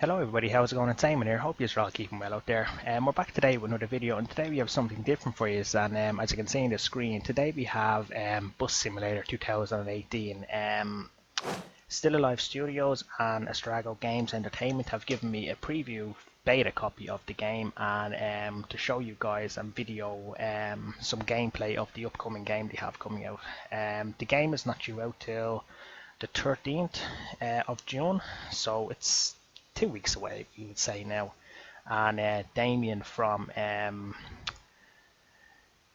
Hello everybody, how's it going? It's Simon here. Hope you're all keeping well out there. We're back today with another video, and today we have something different for you. And as you can see on the screen, today we have Bus Simulator 2018. Still Alive Studios and Astrago Games Entertainment have given me a preview beta copy of the game, and to show you guys and video some gameplay of the upcoming game they have coming out. The game is not due out till the 13th of June, so it's 2 weeks away, you would say now. And Damien from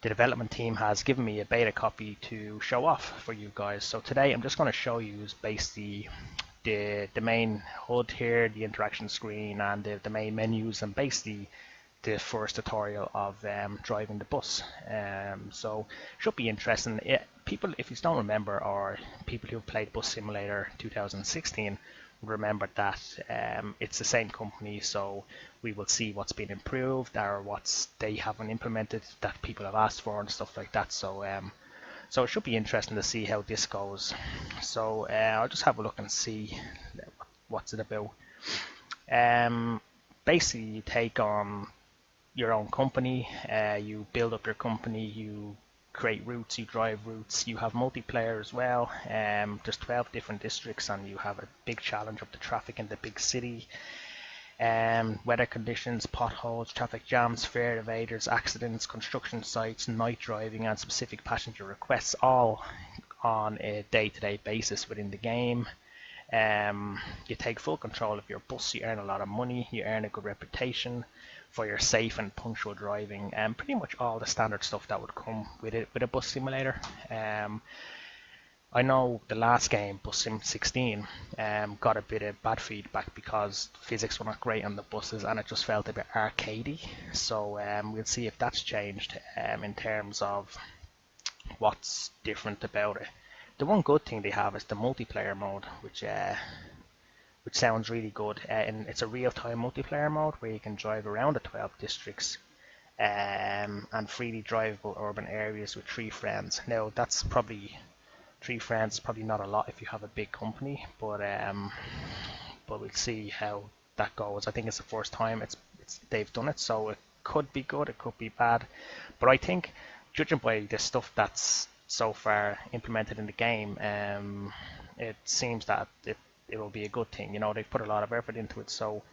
the development team has given me a beta copy to show off for you guys. So today I'm just going to show you basically the main HUD here, the interaction screen, and the main menus, and basically the first tutorial of driving the bus. So should be interesting. People, if you don't remember, or people who've played Bus Simulator 2016, remember that it's the same company, so we will see what's been improved or what's they haven't implemented that people have asked for and stuff like that. So so it should be interesting to see how this goes. So I'll just have a look and see what's it about. Basically, you take on your own company, you build up your company, you create routes, you drive routes, you have multiplayer as well. There's 12 different districts, and you have a big challenge of the traffic in the big city. Weather conditions, potholes, traffic jams, fare evaders, accidents, construction sites, night driving, and specific passenger requests, all on a day-to-day basis within the game. You take full control of your bus, you earn a lot of money, you earn a good reputation for your safe and punctual driving, and pretty much all the standard stuff that would come with it with a bus simulator. I know the last game, Bus Sim 16, got a bit of bad feedback because physics were not great on the buses and it just felt a bit arcadey. So we'll see if that's changed in terms of what's different about it. The one good thing they have is the multiplayer mode, which sounds really good. And it's a real-time multiplayer mode where you can drive around the 12 districts and freely drivable urban areas with 3 friends. Now that's probably 3 friends, probably not a lot if you have a big company, but we'll see how that goes. I think it's the first time they've done it, so it could be good, it could be bad. But I think, judging by the stuff that's so far implemented in the game, it seems that it will be a good thing. You know, they've put a lot of effort into it. So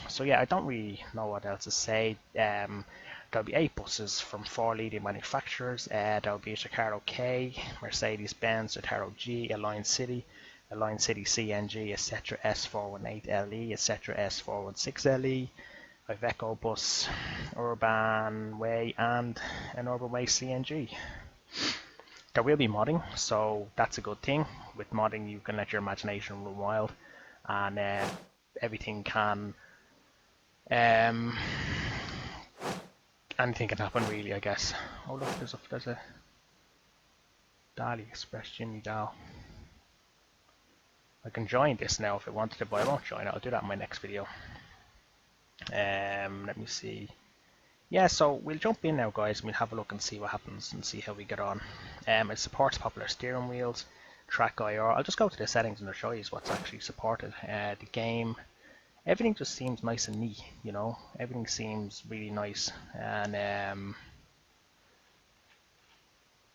so yeah, I don't really know what else to say. There'll be 8 buses from 4 leading manufacturers. There'll be a Recaro K, Mercedes-Benz, Recaro G, Align City CNG, etc. S418LE, etc. S416LE, Iveco Bus, Urban Way, and an Urban Way CNG. There will be modding, so that's a good thing. With modding, you can let your imagination run wild, and everything can, anything can happen really, I guess. Oh look, there's a Dali Express Jimmy Dow. I can join this now if I wanted to, but I won't join it. I'll do that in my next video. Let me see. Yeah, so we'll jump in now, guys, and we'll have a look and see what happens and see how we get on. It supports popular steering wheels, track IR. I'll just go to the settings and I'll show you what's actually supported. The game, everything just seems nice and neat, you know. Everything seems really nice, and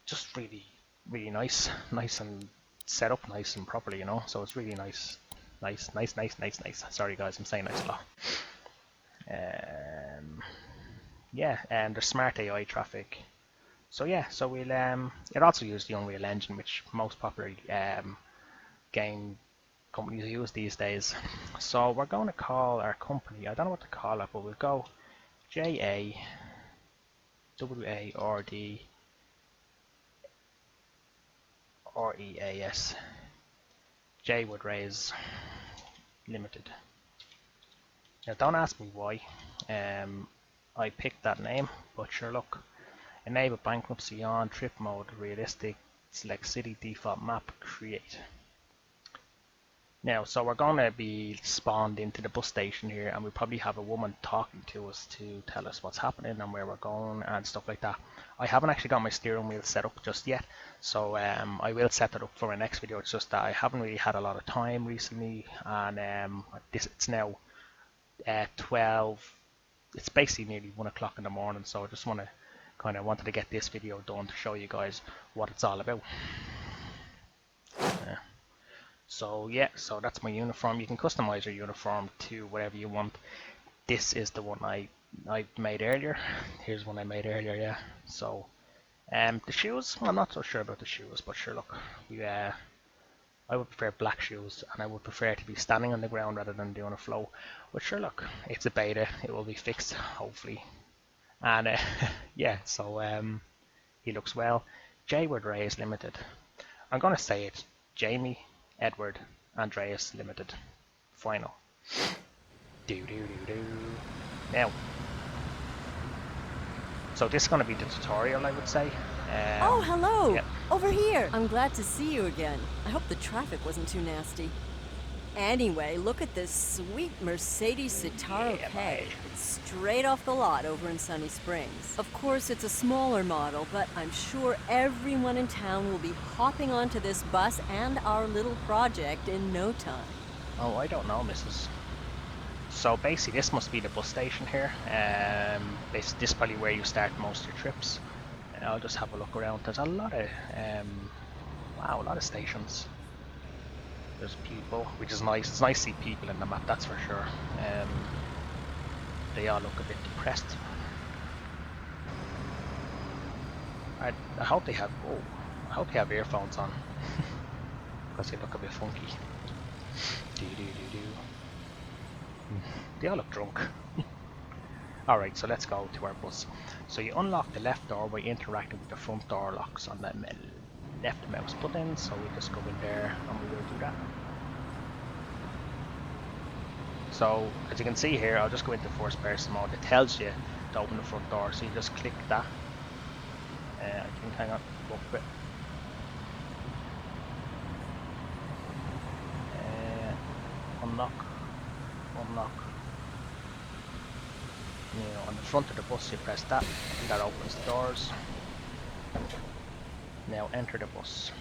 just really, really nice and set up nice and properly, you know. So it's really nice. Sorry, guys, I'm saying nice a lot. Yeah, and there's smart AI traffic. So yeah, so we'll it also uses the Unreal Engine, which most popular game companies use these days. So we're going to call our company, I don't know what to call it, but we'll go JAWARD REAS, Jwood Rays Limited. Now don't ask me why I picked that name, but sure, look. Enable bankruptcy on, trip mode, realistic, select city, default map, create. Now, so we're going to be spawned into the bus station here, and we probably have a woman talking to us to tell us what's happening and where we're going and stuff like that. I haven't actually got my steering wheel set up just yet, so I will set it up for my next video. It's just that I haven't really had a lot of time recently, and it's now 12. It's basically nearly 1 o'clock in the morning, so I just wanted to get this video done to show you guys what it's all about. So yeah, so that's my uniform. You can customize your uniform to whatever you want. This is the one I made earlier. Here's one I made earlier, yeah. So the shoes, I'm not so sure about the shoes, but sure, look, I would prefer black shoes, and I would prefer to be standing on the ground rather than doing a flow. But sure, look, it's a beta. It will be fixed, hopefully. And yeah, so he looks well. Jayward Reyes Limited. I'm gonna say it's Jamie Edward Andreas Limited. Final. Now, so this is going to be the tutorial, I would say. Oh, hello! Yep. Over here! I'm glad to see you again. I hope the traffic wasn't too nasty. Anyway, look at this sweet Mercedes Citaro K. It's straight off the lot over in Sunny Springs. Of course, it's a smaller model, but I'm sure everyone in town will be hopping onto this bus and our little project in no time. Oh, I don't know, Mrs. So basically, this must be the bus station here. This is probably where you start most of your trips. I'll just have a look around. There's a lot of, wow, a lot of stations. There's people, which is nice. It's nice to see people in the map, that's for sure. They all look a bit depressed. I hope they have. Oh, I hope they have earphones on, because they look a bit funky. They all look drunk. All right, so let's go to our bus. So you unlock the left door by interacting with the front door locks on the left mouse button. So we just go in there and we will do that. So as you can see here, I'll just go into first person mode. It tells you to open the front door, so you just click that. I think, hang on, go for it. Unlock. You know, on the front of the bus, you press that, and that opens the doors. Now enter the bus.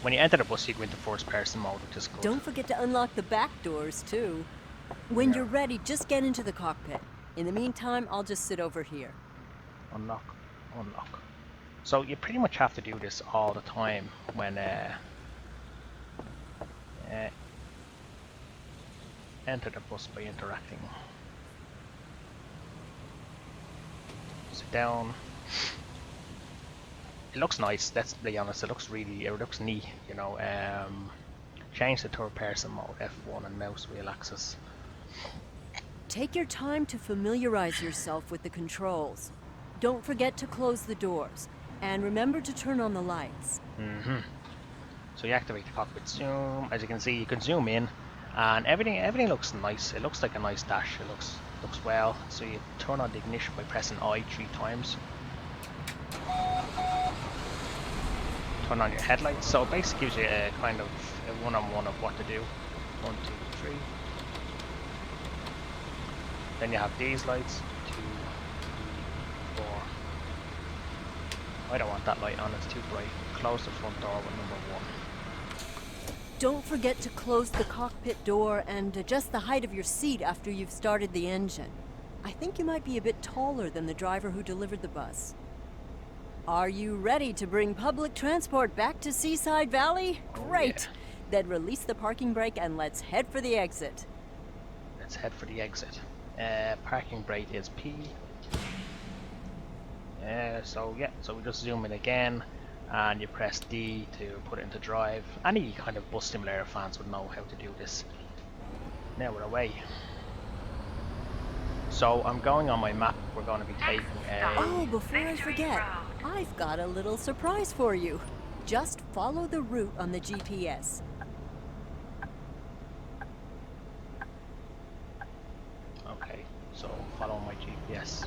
When you enter the bus, you go into first person mode, which is good. Don't forget to unlock the back doors too. When you're ready, just get into the cockpit. In the meantime, I'll just sit over here. Unlock. So you pretty much have to do this all the time when enter the bus by interacting. Sit down. It looks nice, let's be honest. It looks neat, you know. Change the third person mode, F1 and mouse wheel axis. Take your time to familiarize yourself with the controls. Don't forget to close the doors, and remember to turn on the lights. So you activate the cockpit zoom. As you can see, you can zoom in, and everything looks nice. It looks like a nice dash. It looks well. So you turn on the ignition by pressing I 3 times. Turn on your headlights. So it basically gives you a kind of a one-on-one of what to do. 1, 2, 3. Then you have these lights. 2, 3, 4. I don't want that light on, it's too bright. Close the front door with number 1. Don't forget to close the cockpit door and adjust the height of your seat after you've started the engine. I think you might be a bit taller than the driver who delivered the bus. Are you ready to bring public transport back to Seaside Valley? Great! Yeah. Then release the parking brake and let's head for the exit. Let's head for the exit. Parking brake is P. So we just zoom in again, and you press D to put it into drive. Any kind of bus simulator fans would know how to do this. Now we're away. So I'm going on my map. We're going to be taking a... Oh, before I forget, I've got a little surprise for you. Just follow the route on the GPS. Okay, so follow my GPS.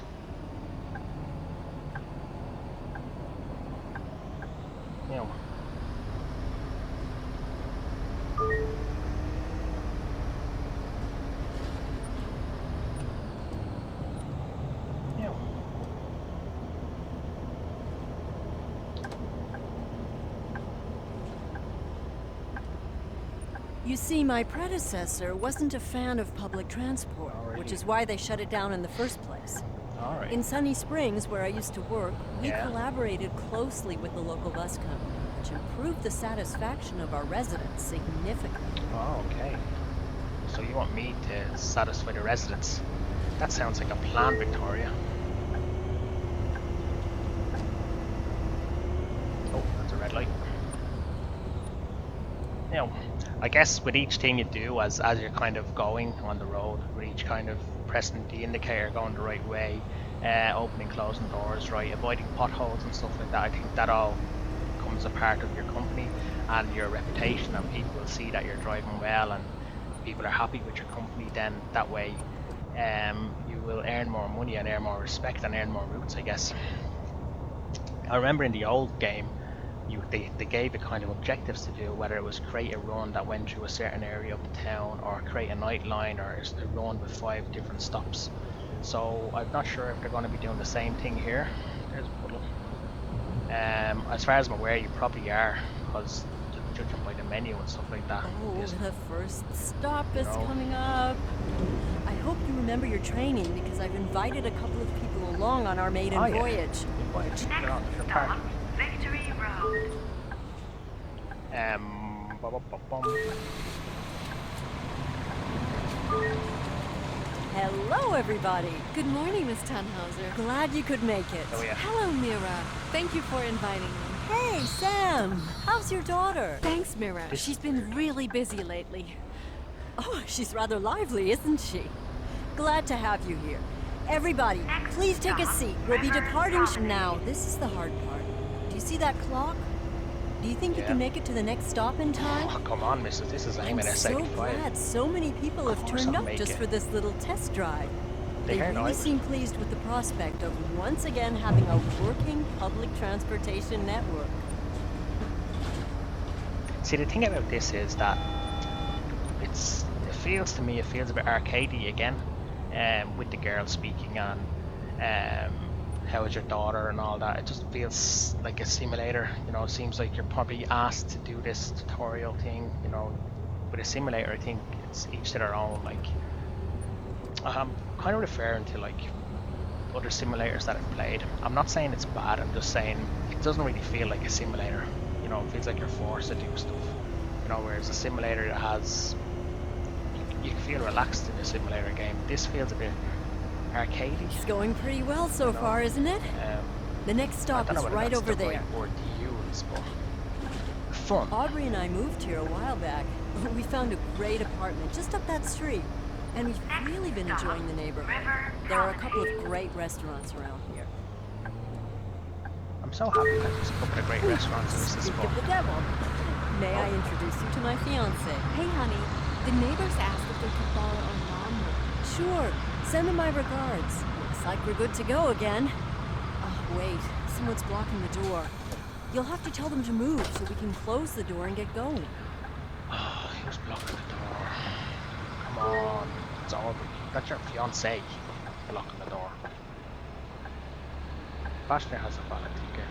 You see, my predecessor wasn't a fan of public transport, Oh, really? which is why they shut it down in the first place. All right. In Sunny Springs, where I used to work, we Yeah. collaborated closely with the local bus company, which improved the satisfaction of our residents significantly. Oh, okay. So you want me to satisfy the residents? That sounds like a plan, Victoria. Oh, that's a red light. You know, I guess with each thing you do as you're kind of going on the road, with each kind of pressing the indicator going the right way, opening, closing doors, right, avoiding potholes and stuff like that, I think that all becomes a part of your company and your reputation, and people will see that you're driving well and people are happy with your company. Then that way you will earn more money and earn more respect and earn more routes, I guess. I remember in the old game, they gave it kind of objectives to do, whether it was create a run that went through a certain area of the town, or create a night line, or a run with 5 different stops. So I'm not sure if they're going to be doing the same thing here. There's a puddle. As far as I'm aware, you probably are, because judging by the menu and stuff like that. Oh, the first stop You is know. coming up. I hope you remember your training, because I've invited a couple of people along on our maiden Oh, yeah. voyage. Next Next stop, Victory Road. Bum. Hello, everybody. Good morning, Miss Tannhauser. Glad you could make it. Oh yeah. Hello, Mira. Thank you for inviting me. Hey, Sam. How's your daughter? Thanks, Mira. This She's is been really busy lately. Oh, she's rather lively, isn't she? Glad to have you here. Everybody, please take a seat. We'll be departing now. This is the hard part. Do you see that clock? Do you think you Yeah. can make it to the next stop in time? Oh, come on, missus. This is I'm aiming at so 75. glad so many people have Of course turned I'll up make just it. for this little test drive. They They heard I really was- seem pleased with the prospect of once again having a working public transportation network. See, the thing about this is that it feels to me, it feels a bit arcadey again, with the girl speaking and how is your daughter and all that. It just feels like a simulator, you know. It seems like you're probably asked to do this tutorial thing, you know. With a simulator, I think it's each to their own. Like, I'm kind of referring to like other simulators that I've played. I'm not saying it's bad, I'm just saying it doesn't really feel like a simulator. You know, it feels like you're forced to do stuff. You know, whereas a simulator that has, you can feel relaxed in a simulator game. This feels a bit arcadey. It's going pretty well so No. far, isn't it? The next I stop don't know is whether right that's over the there. right word to use, but fun. Aubrey and I moved here a while back. We found a great apartment just up that street. And we've really been enjoying the neighborhood. There are a couple of great restaurants around here. I'm so happy that there's a couple of great restaurants in this Speak spot. of the devil. May I introduce you to my fiance? Hey, honey. The neighbors asked if they could borrow a lawnmower. Sure. Send them my regards. Looks like we're good to go again. Oh, wait. Someone's blocking the door. You'll have to tell them to move so we can close the door and get going. Oh, he was blocking the door. Come on. It's Aubrey. That's your fiance blocking the door. Bashner has a valid ticket.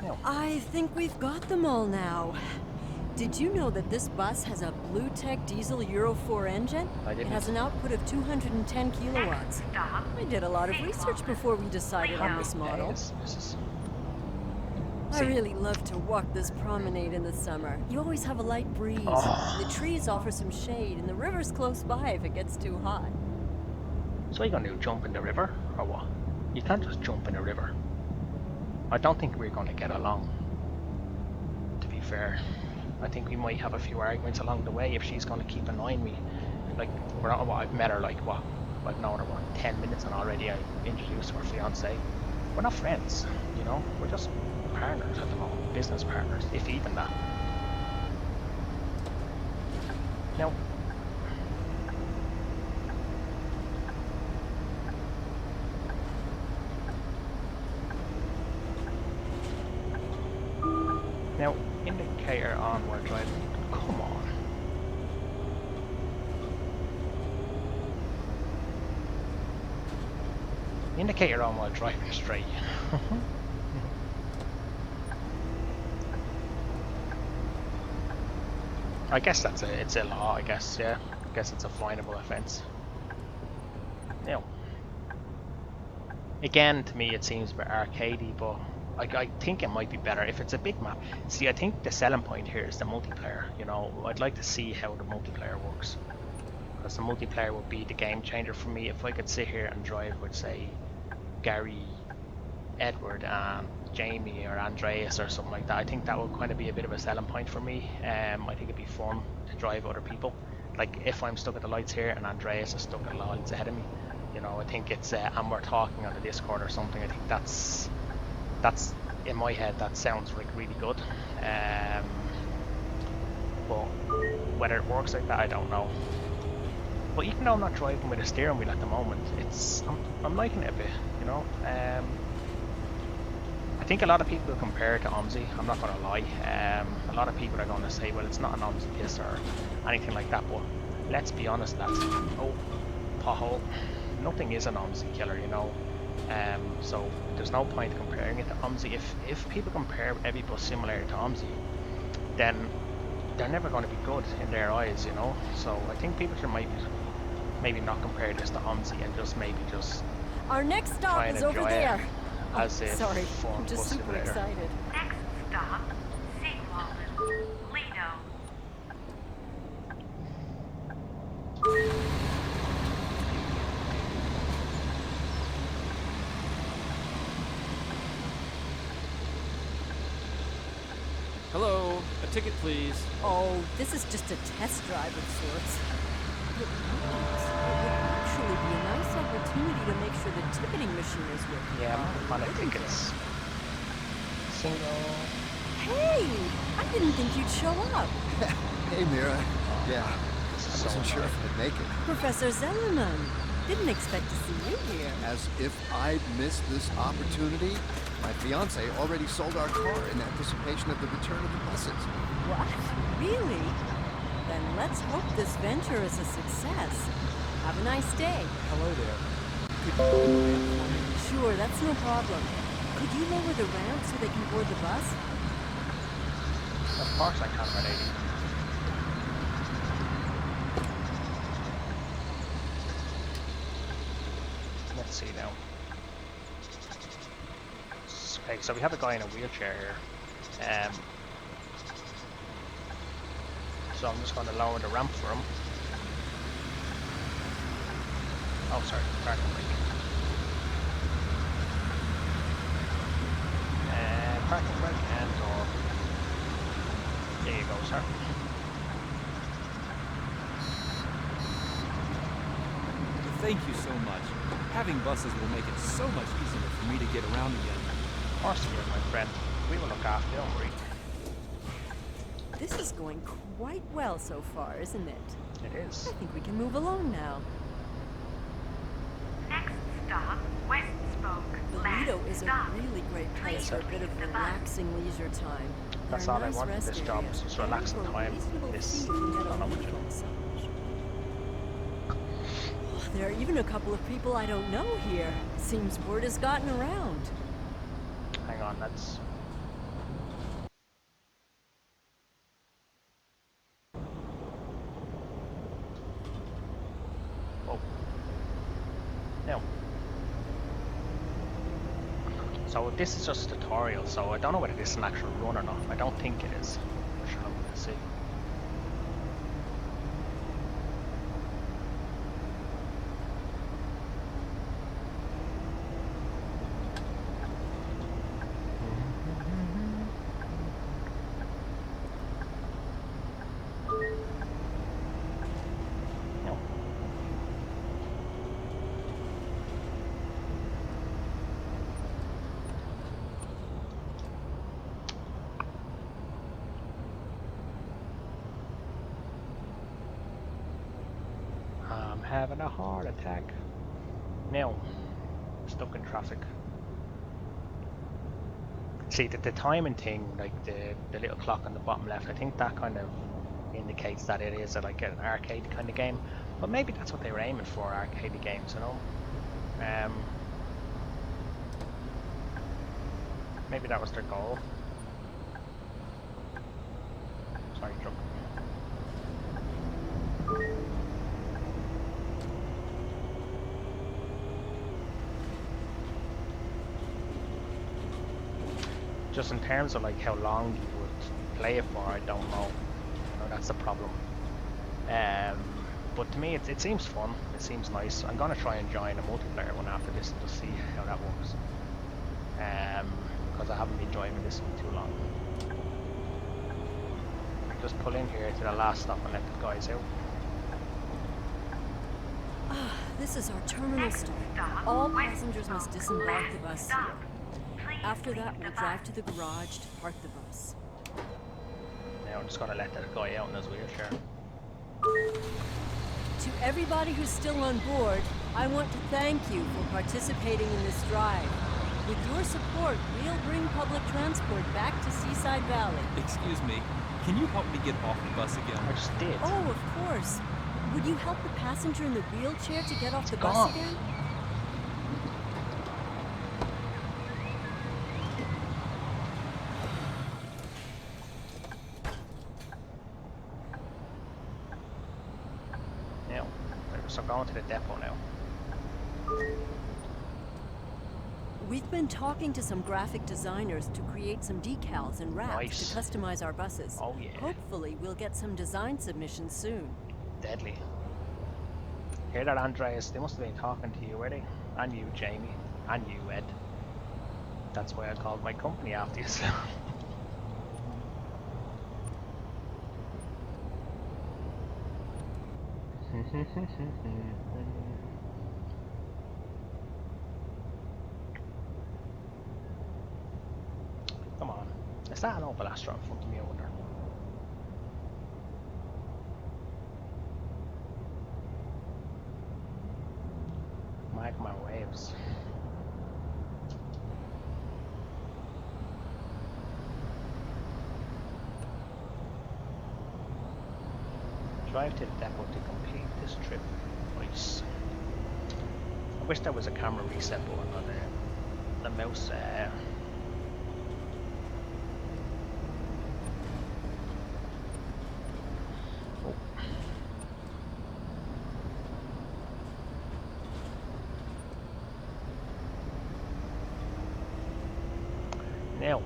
No. I think we've got them all now. Did you know that this bus has a Blue Tech diesel Euro 4 engine? I It didn't. has an output of 210 kilowatts. I did a lot of research before we decided on this model. Yes, Mrs. I See. really love to walk this promenade in the summer. You always have a light breeze. Oh. The trees offer some shade, and the river's close by if it gets too hot. So what are you gonna do? Jump in the river? Or what? You can't just jump in a river. I don't think we're gonna get along, to be fair. I think we might have a few arguments along the way if she's gonna keep annoying me. Like, we're not, I've met her like, what? I've known her, 10 minutes, and already I introduced her fiance. We're not friends, you know? We're just partners at the moment. Business partners, if even that. No. Now, indicator on, we're driving. Come on. Indicate your own while driving straight. I guess it's a law, I guess, yeah. I guess it's a finable offence. Now, again, to me it seems a bit arcadey, but I think it might be better if it's a big map. See, I think the selling point here is the multiplayer, you know. I'd like to see how the multiplayer works. Because the multiplayer would be the game changer for me. If I could sit here and drive with, say, Gary, Edward and Jamie or Andreas or something like that, I think that would kind of be a bit of a selling point for me. I think it'd be fun to drive other people. Like if I'm stuck at the lights here and Andreas is stuck at the lights ahead of me, you know, I think it's and we're talking on the Discord or something. I think that's in my head that sounds like really good. But whether it works like that, I don't know. But even though I'm not driving with a steering wheel at the moment, I'm liking it a bit, you know. I think a lot of people compare it to OMSI, I'm not going to lie. A lot of people are going to say, well, it's not an OMSI this or anything like that, but let's be honest, lads. Oh, pothole. Nothing is an OMSI killer, you know. So there's no point comparing it to OMSI. If people compare every bus simulator to OMSI, then they're never going to be good in their eyes, you know. So I think people should maybe not compare this to OMSI and just Our next try stop and is over enjoy there. it as a Sorry, fun I'm just bus super simulator. excited. Next stop, Seawalden, Lido. Hello, a ticket please. Oh, this is just a test drive of sorts. It would actually be a nice opportunity to make sure the ticketing machine is working. Yeah, properly, on the wouldn't tickets. Single. it? Hey, I didn't think you'd show up. Hey, Mira. Yeah, This I is so wasn't sure if annoying. I'd make it. Professor Zellerman. Didn't expect to see you here. As if I'd missed this opportunity. My fiance already sold our car in anticipation of the return of the buses. What? Really? Then let's hope this venture is a success. Have a nice day. Hello there. Sure, that's no problem. Could you lower the ramp so they can board the bus? Of course I can, my lady. Let's see now. Okay, so we have a guy in a wheelchair here. So I'm just going to lower the ramp for him. Oh, sorry, parking brake. Parking brake and door. There you go, sir. Thank you so much. Having buses will make it so much easier for me to get around again. Of course you will, my friend. We will look after you, don't worry. This is going quite well so far, isn't it? It is. I think we can move along now. Next stop, West Spoke. The Last Lido is a stop. really great place for a bit of relaxing leisure time. That's There are all I nice want in rest this job, areas, is just and relaxing for a time. reasonable This, fee, you can I get a don't know what week you do. massage. There are even a couple of people I don't know here. Seems word has gotten around. Hang on, that's... Oh. Now. So this is just a tutorial, so I don't know whether this is an actual run or not. I don't think it is. Sure, I'm gonna see. No. I'm having a heart attack. Now, stuck in traffic. See, the timing thing, like the little clock on the bottom left, I think that kind of indicates that it is like an arcade kind of game. But maybe that's what they were aiming for, arcade games, you know. Maybe that was their goal. Sorry, truck. Just in terms of like how long you would play it for, I don't know. You know, that's the problem. But to me, it seems fun. It seems nice. I'm gonna try and join a multiplayer one after this and just see how that works. Because I haven't been joining this one too long. Just pull in here to the last stop and let the guys out. Ah, this is our terminal stop. Stop. All West passengers must Spoke. disembark the Last bus stop. here. Please After that, leave we'll the drive bus. to the garage to park the bus. Now I'm just gonna let that guy out in his wheelchair. To everybody who's still on board, I want to thank you for participating in this drive. With your support, we'll bring public transport back to Seaside Valley. Excuse me, can you help me get off the bus again? I just did. Oh, of course. Would you help the passenger in the wheelchair to get off the bus gone. again? Now, so going to the depot now. We've been talking to some graphic designers to create some decals and wraps Nice. to customize our buses. Oh yeah, Hopefully, we'll get some design submissions soon. deadly. Hear that, Andreas? They must have been talking to you, were they? And you, Jamie. And you, Ed. That's why I called my company after you. Come on. Is that an Opel Astra in front of me, I wonder? Magma waves. Drive to the depot to complete this trip. Nice. I wish there was a camera reset button on the mouse. Oh. Now.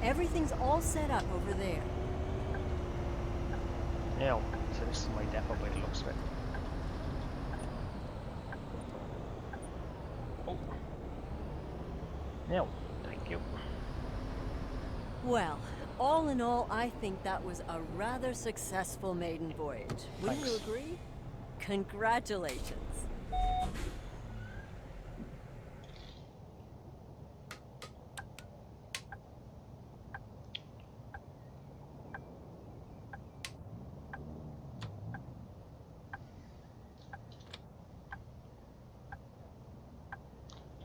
Everything's all set up over there. Now, so this is my depot by the looks of it. Oh. Now, thank you. Well, all in all, I think that was a rather successful maiden voyage. Wouldn't you Thanks. agree? Congratulations.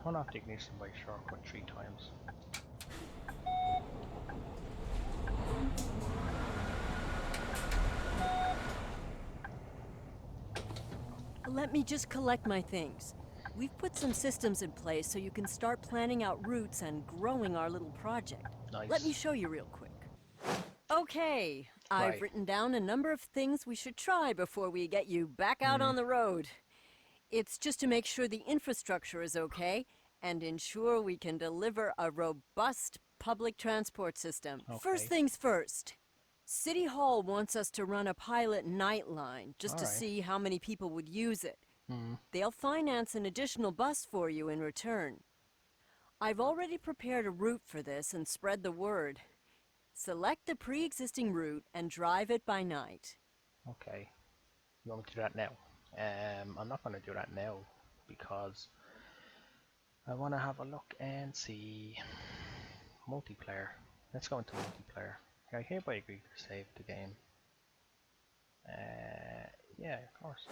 Turn off the ignition by shortcut 3 times. Let me just collect my things. We've put some systems in place so you can start planning out routes and growing our little project. Nice. Let me show you real quick. Okay, I've Right. written down a number of things we should try before we get you back out on the road. It's just to make sure the infrastructure is okay and ensure we can deliver a robust public transport system. First Okay. things first. City Hall wants us to run a pilot night line just to Alright. see how many people would use it. Hmm. They'll finance an additional bus for you in return. I've already prepared a route for this and spread the word. Select a pre-existing route and drive it by night. Okay. You want me to do that now? I'm not going to do that now because I want to have a look and see multiplayer. Let's go into multiplayer. I hereby agree to save the game. Yeah, of course.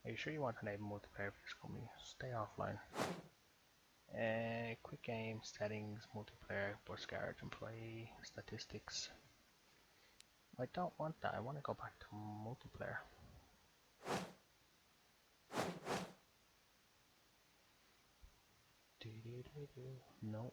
Are you sure you want to enable multiplayer for this company? Stay offline. Quick game, settings, multiplayer, bus garage, employee, statistics. I don't want that. I want to go back to multiplayer. No.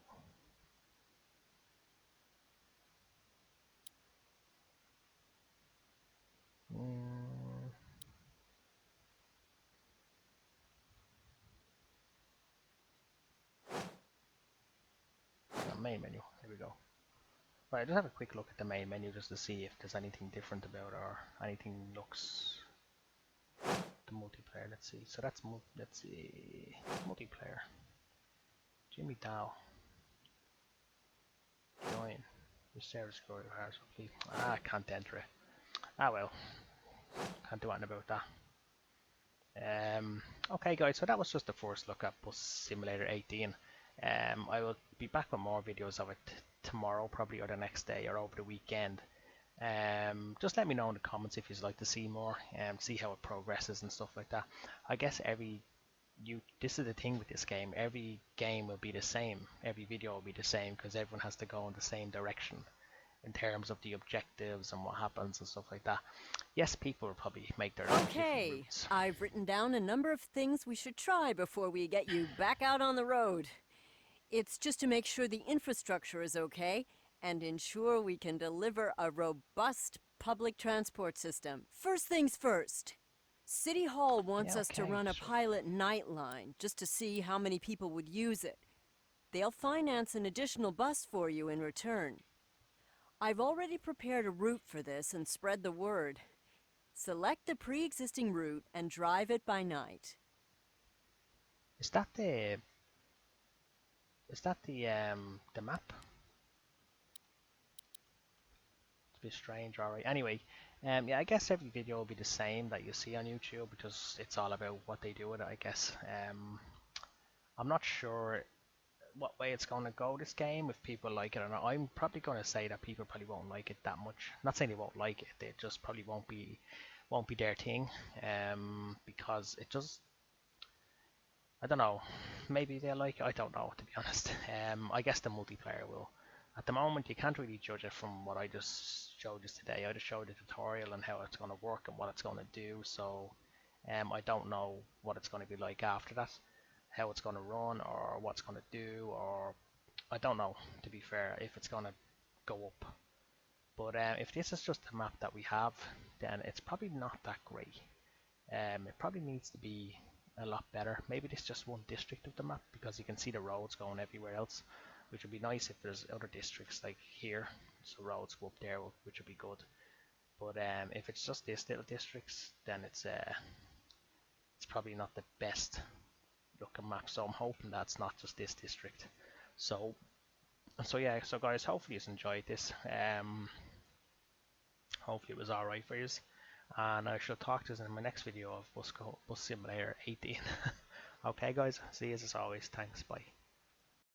Main menu. Here we go. Right, just have a quick look at the main menu just to see if there's anything different about or anything looks the multiplayer. Let's see. So that's let's see multiplayer. Jimmy Dow. Join. The Sarah score your house, please. I can't enter it. Ah well. Can't do anything about that. Okay guys, so that was just the first look at Bus Simulator 18. I will be back with more videos of it tomorrow probably, or the next day, or over the weekend. Just let me know in the comments if you'd like to see more and see how it progresses and stuff like that. I guess this is the thing with this game, every game will be the same, every video will be the same, because everyone has to go in the same direction in terms of the objectives and what happens and stuff like that. Yes, people will probably make their own different Okay, routes. I've written down a number of things we should try before we get you back out on the road. It's just to make sure the infrastructure is okay and ensure we can deliver a robust public transport system. First things first. City Hall wants Yeah, us to okay, run a so pilot nightline just to see how many people would use it. They'll finance an additional bus for you in return. I've already prepared a route for this and spread the word. Select the pre-existing route and drive it by night. is that the map? It's a bit strange, alright. Anyway, yeah, I guess every video will be the same that you see on YouTube because it's all about what they do with it, I guess. I'm not sure what way it's going to go, this game, if people like it or not. I'm probably going to say that people probably won't like it that much. Not saying they won't like it, they just probably won't be their thing, because it just, I don't know, maybe they like it, I don't know, to be honest. I guess the multiplayer will. At the moment, you can't really judge it from what I just showed you today. I just showed the tutorial and how it's going to work and what it's going to do, so I don't know what it's going to be like after that, how it's going to run or what it's going to do, or I don't know, to be fair, if it's going to go up. But if this is just the map that we have, then it's probably not that great. It probably needs to be a lot better. Maybe this is just one district of the map, because you can see the roads going everywhere else, which would be nice if there's other districts like here, so roads go up there, which would be good. But if it's just this little districts, then it's probably not the best looking map. So I'm hoping that's not just this district. So yeah, so guys, hopefully you enjoyed this. Hopefully it was alright for you. And I shall talk to you in my next video of Bus Simulator 18. Okay guys, see you as always. Thanks, bye.